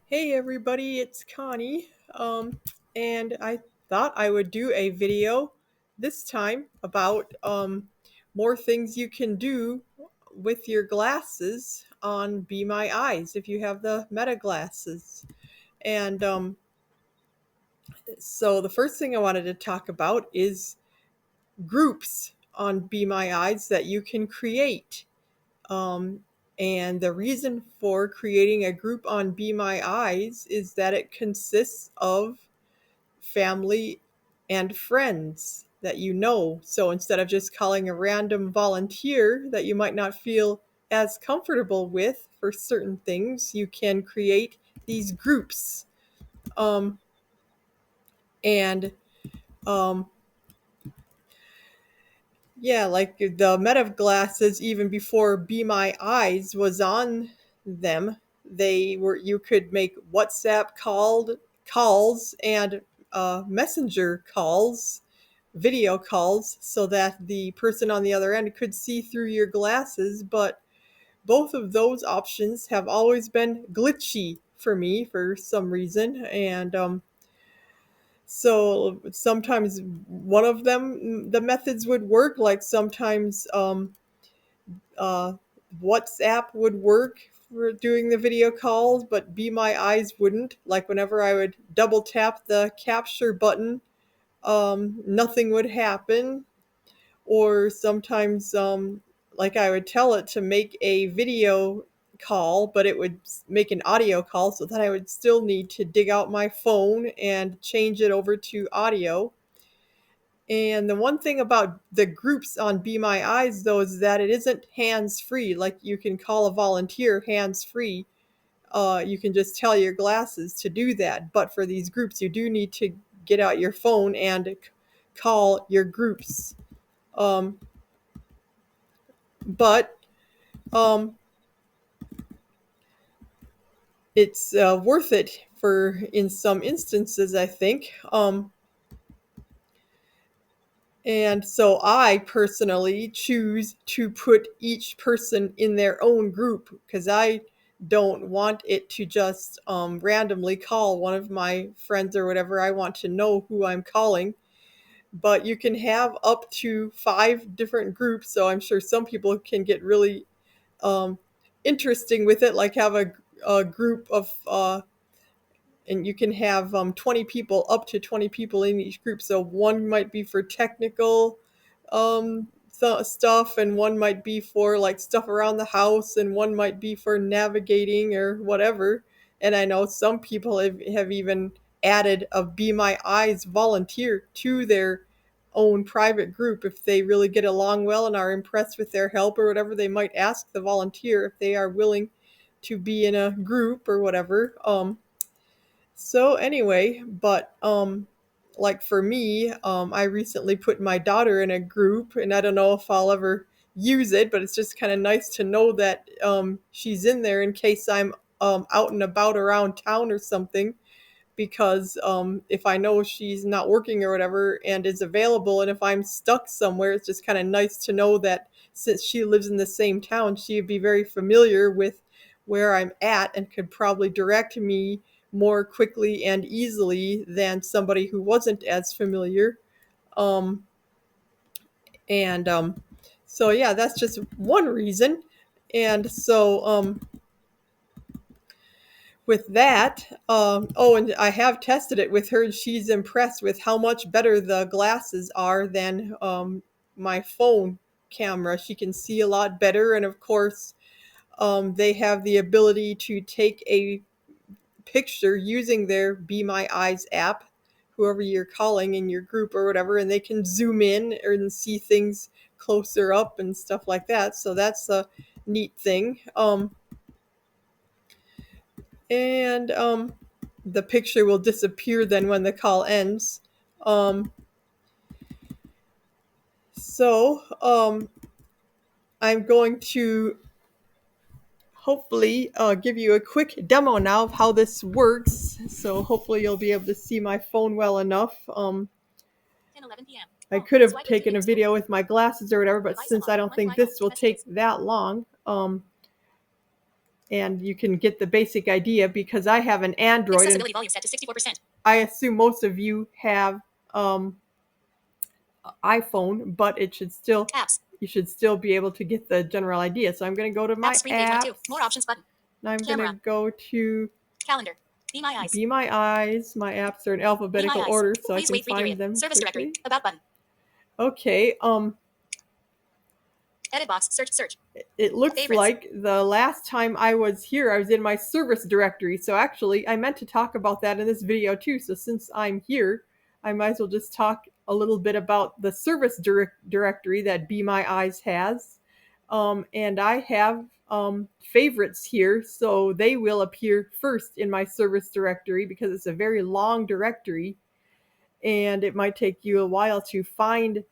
Hey everybody, it's Connie. And I thought I would do a video this time about more things you can do with your glasses on Be My Eyes if you have the Meta glasses. And so the first thing I wanted to talk about is groups on Be My Eyes that you can create. Um, and the reason for creating a group on Be My Eyes is that it consists of family and friends that you know. So instead of just calling a random volunteer that you might not feel as comfortable with for certain things, you can create these groups. Um, and um, Yeah, like the Meta glasses, even before Be My Eyes was on them, they were you could make WhatsApp calls and messenger calls, video calls, so that the person on the other end could see through your glasses. But both of those options have always been glitchy for me for some reason, and so sometimes one of them, the methods would work, like sometimes uh, WhatsApp would work for doing the video calls, but Be My Eyes wouldn't. Like whenever I would double tap the capture button, nothing would happen. Or sometimes, like I would tell it to make a video call, but it would make an audio call, so then I would still need to dig out my phone and change it over to audio. And the one thing about the groups on Be My Eyes, though, is that it isn't hands free. Like you can call a volunteer hands free. You can just tell your glasses to do that. But for these groups, you do need to get out your phone and call your groups. Um, but um, it's worth it for in some instances, I think. And so I personally choose to put each person in their own group because I don't want it to just randomly call one of my friends or whatever. I want to know who I'm calling. But you can have up to 5 different groups. So I'm sure some people can get really um, interesting with it, like have a group of and you can have 20 people, up to 20 people in each group. So one might be for technical stuff, and one might be for like stuff around the house, and one might be for navigating or whatever. And I know some people have even added a Be My Eyes volunteer to their own private group. If they really get along well and are impressed with their help or whatever, they might ask the volunteer if they are willing to be in a group or whatever. So anyway, but like for me, I recently put my daughter in a group, and I don't know if I'll ever use it, but it's just kind of nice to know that she's in there in case I'm out and about around town or something. Because if I know she's not working or whatever and is available, and if I'm stuck somewhere, it's just kind of nice to know that since she lives in the same town, she would be very familiar with where I'm at and could probably direct me more quickly and easily than somebody who wasn't as familiar. Um, and so, yeah, that's just one reason. And so, with that, oh, and I have tested it with her, and she's impressed with how much better the glasses are than my phone camera. She can see a lot better, and of course, they have the ability to take a picture using their Be My Eyes app, whoever you're calling in your group or whatever, and they can zoom in and see things closer up and stuff like that. So that's a neat thing. And the picture will disappear then when the call ends. Um, so I'm going to hopefully give you a quick demo now of how this works. So hopefully you'll be able to see my phone well enough. 10:11 p.m. I Home. could have Swipe taken to a explore. video with my glasses or whatever, but Device since unlock. I don't One think Wi-Fi. this will take Messages. that long, and you can get the basic idea because I have an Android. And Accessibility volume set to 64%. I assume most of you have iPhone, but it should still Apps. you should still be able to get the general idea. So I'm going to go to my App screen page 1 of 2. apps. More options button. And I'm going Camera. to go to Calendar. Be My Eyes. Be My Eyes. My apps are in alphabetical Eyes. order, so Please I wait can free find period. them Service quickly. directory. About button. Okay. Edit box. Search. It looks Favorites. like the last time I was here, I was in my service directory. So actually, I meant to talk about that in this video too. So since I'm here, I might as well just talk a little bit about the service directory that Be My Eyes has. And I have favorites here, so they will appear first in my service directory because it's a very long directory, and it might take you a while to find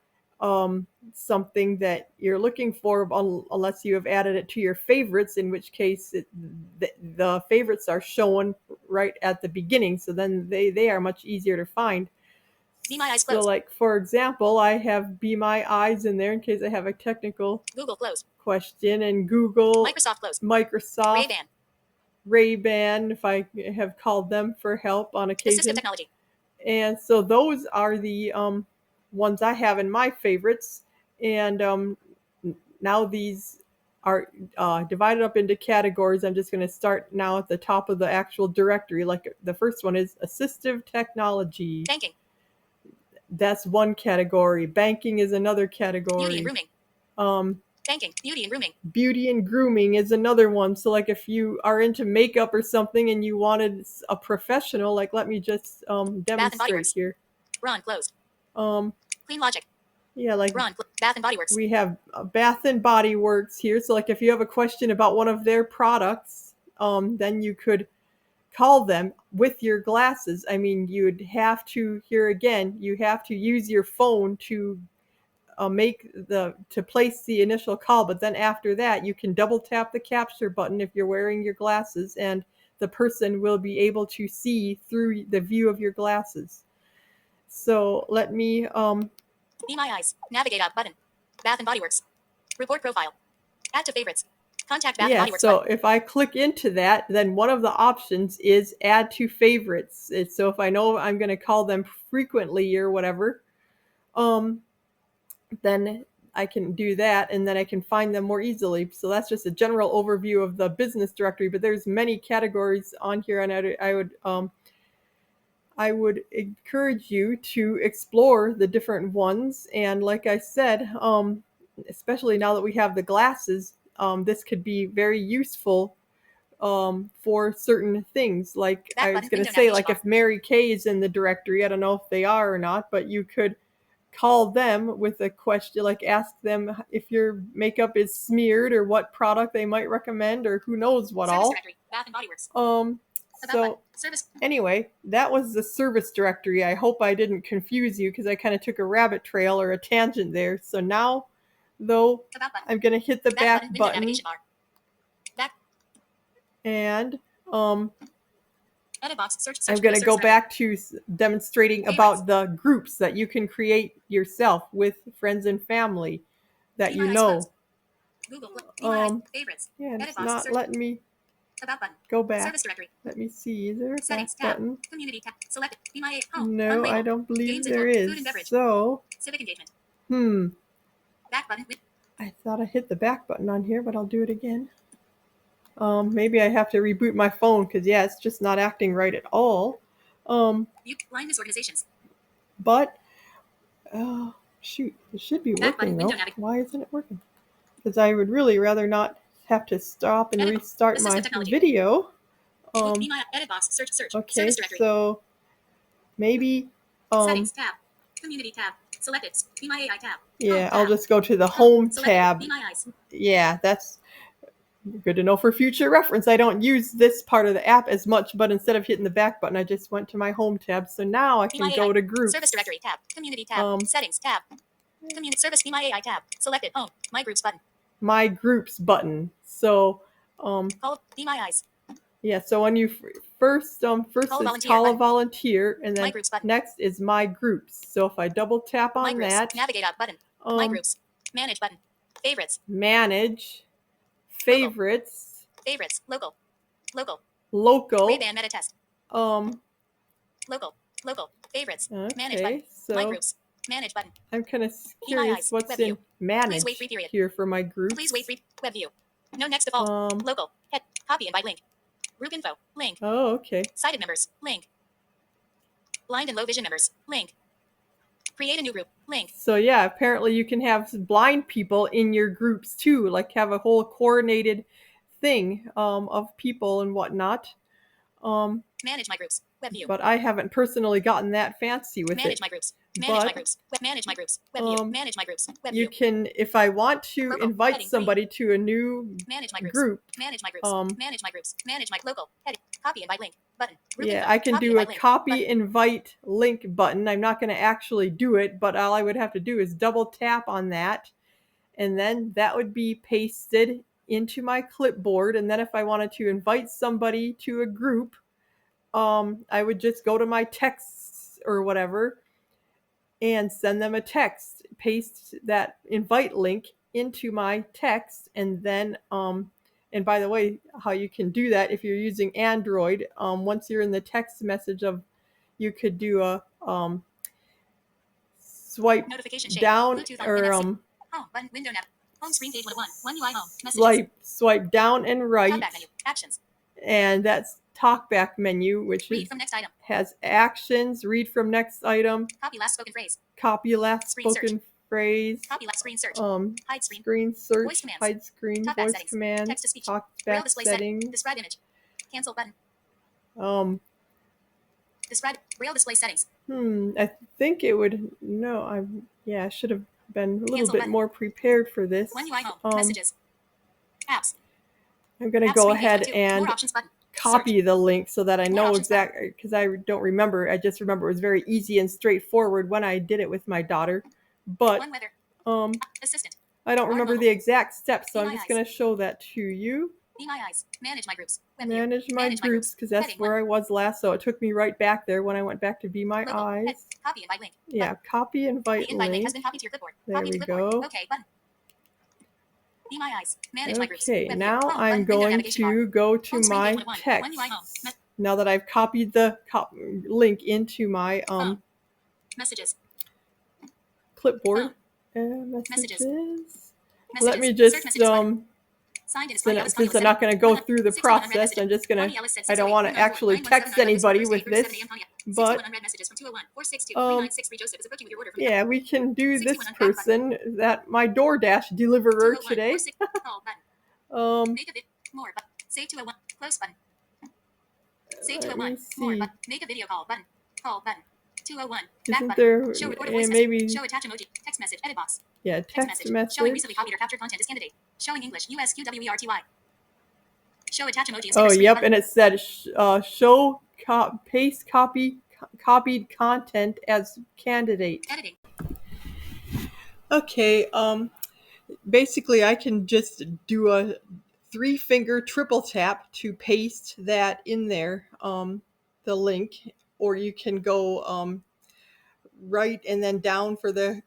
something that you're looking for unless you have added it to your favorites, in which case the favorites are shown right at the beginning, so then they are much easier to find. Be My Eyes So closed. like, for example, I have Be My Eyes in there in case I have a technical Google closed. question, and Google, Microsoft closed. Microsoft, Ray-Ban. Ray-Ban, if I have called them for help on Assistive occasion. technology. And so those are the ones I have in my favorites. And now these are divided up into categories. I'm just going to start now at the top of the actual directory. Like the first one is assistive technology. Banking. That's one category. Banking is another Beauty and category. grooming. Banking. Beauty and grooming. Beauty and grooming is another one. So like if you are into makeup or something and you wanted a professional, like let me just demonstrate Works. here. Ron closed. Um, Clean Logic. yeah, like Ron. Bath and Body Works. we have Bath and Body Works here. So like if you have a question about one of their products, then you could call them with your glasses. I mean, you'd have to, here again, you have to use your phone to to place the initial call, but then after that you can double tap the capture button if you're wearing your glasses, and the person will be able to see through the view of your glasses. So let me Be My Eyes. Navigate up button. Bath and Body Works. Report profile. Add to favorites. Contact Bath and Body Works. So button. if I click into that, then one of the options is add to favorites. So if I know I'm going to call them frequently or whatever, then I can do that, and then I can find them more easily. So that's just a general overview of the business directory, but there's many categories on here, and I would encourage you to explore the different ones. And like I said, especially now that we have the glasses, this could be very useful for certain things. Like Back I was button, going to window say, navigation like bar. if Mary Kay is in the directory, I don't know if they are or not, but you could call them with a question, like ask them if your makeup is smeared or what product they might recommend or who knows what Service all. directory. Bath and Body Works. About So button. Service. anyway, that was the service directory. I hope I didn't confuse you because I kind of took a rabbit trail or a tangent there. So now, though, About button. I'm going to hit the back window button, navigation bar. Back. and Edit box. Search. I'm going to go back to demonstrating Favorites. about the groups that you can create yourself with friends and family that Be you My Eyes know. closed. Google. Be My Eyes. Favorites. Yeah, and Edit it's box. not Search. letting me About button. go back. Service directory. Let me see. Is there a back Settings tab. button? Community tab. Select. Be My Home. No, I Unlabeled. don't believe Games and there food is. and beverage. So, Civic engagement. Back button. I thought I hit the back button on here, but I'll do it again. Maybe I have to reboot my phone because, yeah, it's just not acting right at all. Blindness organizations. But, shoot, it should be Back working button, though. window Why isn't it working? Because I would really rather not have to stop and Edit. restart Assistive my technology. video. Be My Edit box. Search. Okay, Service directory. so maybe, Settings tab. Community tab. Selected. Be My AI tab. yeah, Home I'll tab. just go to the home Selected. tab. Be My Eyes. Yeah, that's good to know for future reference. I don't use this part of the app as much, but instead of hitting the back button, I just went to my home tab. So now I Be can My go AI. to groups. Service directory tab. Community tab. Settings tab. Community service. Be My AI tab. Selected. Home. My groups button. My groups button. So, Call. Be My Eyes. yeah. So when you first Call is volunteer call a button. volunteer, and My then groups button. next is my groups. So if I double tap My on groups. that, Navigate up button. My groups. Manage button. Favorites. manage favorites. Favorites. Local. Local. local. Ray-Ban meta test. Um, Local. Local. Favorites. Manage okay, button. My so groups. Manage button. I'm kind of Be My curious Eyes. what's Web in view. manage wait 3 period. here for my groups. Please wait 3. Web view. No next default. Local. Head. Copy invite link. Group info. Link. Oh, okay. Sighted members. Link. Blind and low vision members. Link. Create a new group. Link. So yeah, apparently you can have blind people in your groups too, like have a whole coordinated thing of people and whatnot. Manage my groups. Web view. But I haven't personally gotten that fancy with Manage it. my groups. Manage my But groups. Manage my groups. Web view. Manage my groups. Web you view. can, if I want to Purple. invite Heading. somebody to a new Manage my groups. group, Manage my groups. Manage my groups. Manage my local. Heading. Copy invite link. Button. Group yeah, info. I can Copy do a invite link. copy Button. invite link button. I'm not going to actually do it, but all I would have to do is double tap on that, and then that would be pasted into my clipboard. And then if I wanted to invite somebody to a group, I would just go to my texts or whatever and send them a text, paste that invite link into my text, and then and by the way, how you can do that if you're using Android, once you're in the text message of, you could do a swipe Notification shade. down Bluetooth on or NFC. Home button. Window nav. Home screen page 101. One UI home. Messages. swipe down and right, Talkback menu. Actions. and that's talkback menu, which Read is, from next item. has actions, read from next item, Copy last spoken phrase. copy last Screen spoken phrase, Copy last screen search. Hide screen. screen search, Voice commands. hide screen, Talkback voice settings. command, Text to speech. talk Braille back display settings, Describe image. Cancel button. um, Describe Braille display settings. I think it would, no, I should have been a little Cancel bit button. more prepared for this. One UI home. Messages. Apps. I'm going to Apps go screen page ahead 1 2. and More options button. copy the link so that I know options button. exactly, because I don't remember. I just remember it was very easy and straightforward when I did it with my daughter. But One weather. Assistant. I don't More remember mobile. the exact steps, so Be I'm My just Eyes. going to show that to you. Be My Eyes. Manage my groups. Web view. Manage my groups, because that's Heading where I was last, so it took me right back there when I went back to Be My Local. Eyes. Copy invite link. Yeah, copy invite The invite link has link. been copied to your clipboard. There Copy we to clipboard. go. Okay button. Be My Eyes. Manage my groups. Okay, Web view. now Home I'm button. Window going navigation bar. to go to Home screen my page 101. text. One UI home. Now that I've copied the link into my Messages. clipboard. Messages. Messages. Messages. Let me Search just messages button. Signed in Australia, since I'm not going to go through the 61 unread process, I'm just going One to, Ellis said I don't want to 608, actually 104, text 917 anybody Thursday, with Bruce this, 70 Antonia. but 61 unread messages from 201 462 396 Joseph is approaching with your order from yeah, we can do this 61 unpacked person, that my DoorDash deliverer 201 today. 46 call button. Make a vid more button. Save 201 close button. Save Let 201 me more see. button. Make a video call button. Call button. 201 back Isn't button. there, Show record voice maybe, message. Show attach emoji. Text message. Edit box. yeah, Text text Showing message. recently copied or captured content as candidate. Showing English. USQWERTY. Show attach emoji. Oh, Screen yep, button. and it said show paste copied content as candidate. Editing. Okay, basically I can just do a 3-finger triple tap to paste that in there, the link, or you can go right and then down for the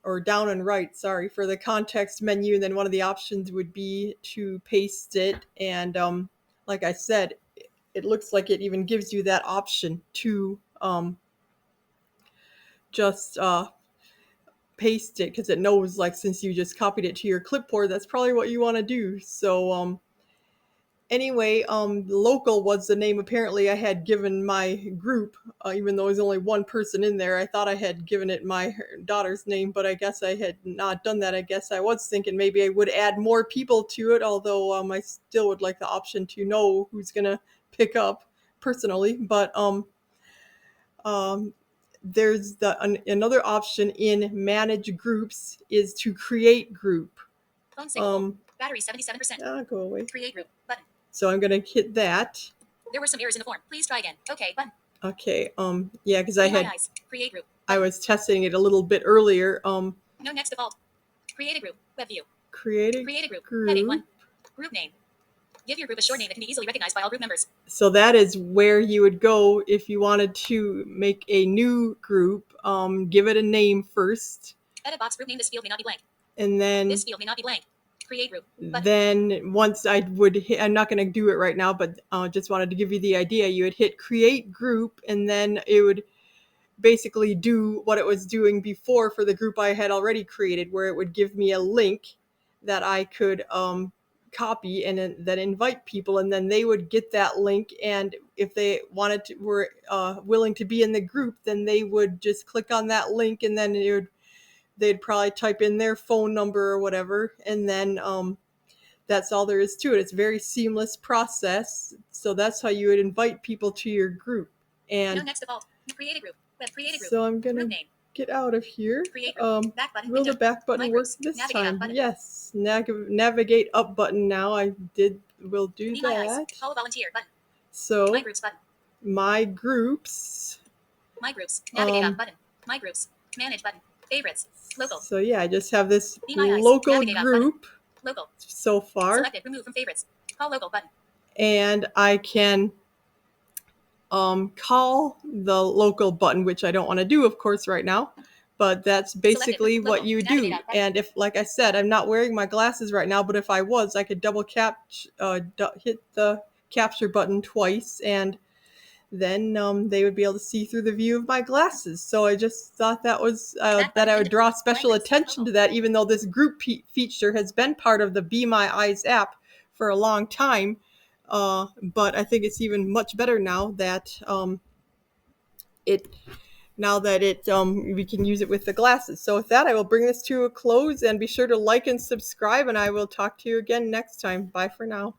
or down and right, sorry, for the context menu, and then one of the options would be to paste it, and like I said, it looks like it even gives you that option to just paste it, because it knows, like, since you just copied it to your clipboard, that's probably what you want to do. So anyway, local was the name apparently I had given my group, even though there's only one person in there. I thought I had given it my daughter's name, but I guess I had not done that. I guess I was thinking maybe I would add more people to it, although I still would like the option to know who's gonna pick up personally. But there's another option in manage groups is to create group. Phone signal. Battery 77%. Go away. Create group button. So I'm gonna hit that. There were some errors in the form. Please try again. Okay button. Okay, yeah, because I Be My had, Eyes. Create group. I was testing it a little bit earlier. No next default. Create a group. Web view. Create Create a group. group. Heading 1. Group name. Give your group a short name that can be easily recognized by all group members. So that is where you would go if you wanted to make a new group. Give it a name first, Edit box. Group name. This field may not be blank. and then This field may not be blank. Create group. Button. then once I would hit, I'm not going to do it right now, but just wanted to give you the idea. You would hit create group, and then it would basically do what it was doing before for the group I had already created, where it would give me a link that I could copy and then invite people, and then they would get that link, and if they wanted to, were willing to be in the group, then they would just click on that link, and then they'd probably type in their phone number or whatever, and then that's all there is to it. It's a very seamless process. So that's how you would invite people to your group. And No next default. Create a group. Web create a group. so I'm gonna Group name. get out of here. Create group. Back button. Will the Window. back button My work groups. this Navigate up time? button. Yes. Navigate up button now. Will do Be my eyes. that. Follow volunteer button. So My groups button. my groups. My groups. Navigate up button. My groups. Manage button. Favorites. Local. So yeah, I just have this Be my eyes. local Navigate up button. group Local. so far. Selected. Remove from favorites. Call local button. And I can call the local button, which I don't want to do, of course, right now. But that's basically Selected. what Local. you do. Navigate up button. And if, like I said, I'm not wearing my glasses right now, but if I was, I could hit the capture button twice, and then they would be able to see through the view of my glasses. So I just thought that was that I would draw special attention to that, even though this group feature has been part of the Be My Eyes app for a long time. But I think it's even much better now that we can use it with the glasses. So with that, I will bring this to a close, and be sure to like and subscribe, and I will talk to you again next time. Bye for now.